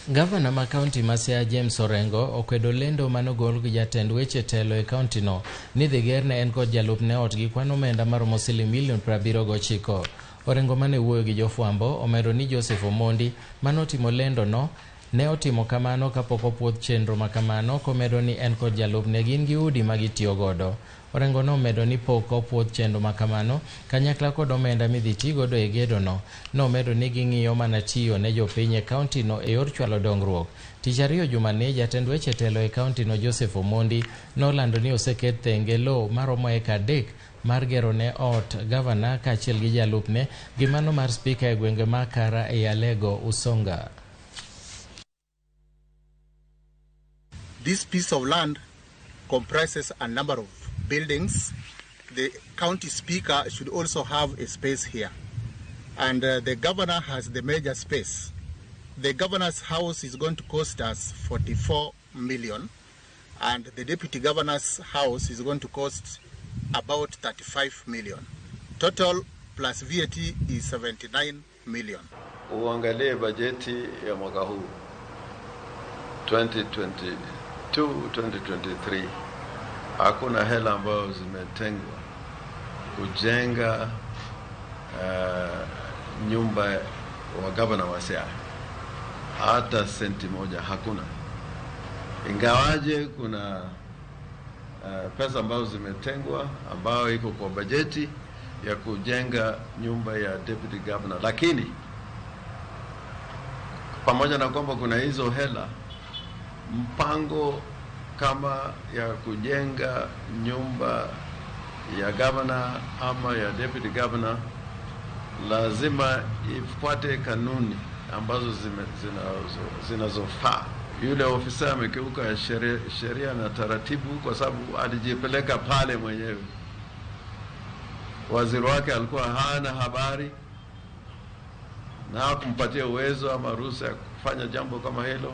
Gavana ma kaunti ma Siaya James Orengo okwedo lendo manogol gi jatend weche telo e kaunti no ni dhi gerne en kod jalupne ot gi kwan omenda maromo $79,000. Orengo mane wuoyo gi jofwambo omedo ni Joseph Omondi manotimo lendo no ne otimo kamano kapok opuodh chenro makamano, komedo ni en kod jalupne gin gi udi magitiyo godo. Orengo no medo ni pok opuodh chenro makamano kanyakla kod omenda midhi tii godo e gedo no. No medo ni ging'iyo mana tiyo ne jopiny e kaunti no e yor chwalo dongruok. Tich ariyo jumane jatend weche telo e kaunti no Joseph Omondi nolando ni oseket thenge lo maromo eka 3 mar gero ne ot Gavana kaachiel gi jalupne gi mano mar spika e gwenge ma Kara e Alego Usonga. This piece of land comprises a number of buildings. The county speaker should also have a space here. And the governor has the major space. The governor's house is going to cost us 44 million. And the deputy governor's house is going to cost about 35 million. Total plus VAT is 79 million. Uangalie bajeti ya mwaka huu 2022-2023 hakuna hela ambazo zimetengwa kujenga nyumba wa gavana wa Siaya. Hata senti moja hakuna. Ingawaje kuna pesa ambazo zimetengwa ambayo iko kwa bajeti ya kujenga nyumba ya deputy governor, lakini pamoja na kwamba kuna hizo hela, mpango kama ya kujenga nyumba ya governor ama ya deputy governor lazima ifuate kanuni ambazo zinazofaa. Yule ofisa amekiuka sheria na taratibu kwa sababu alijipeleka pale mwenyewe. Waziri wake alikuwa hana habari na hakumpatia uwezo ama ruhusa ya kufanya jambo kama hilo.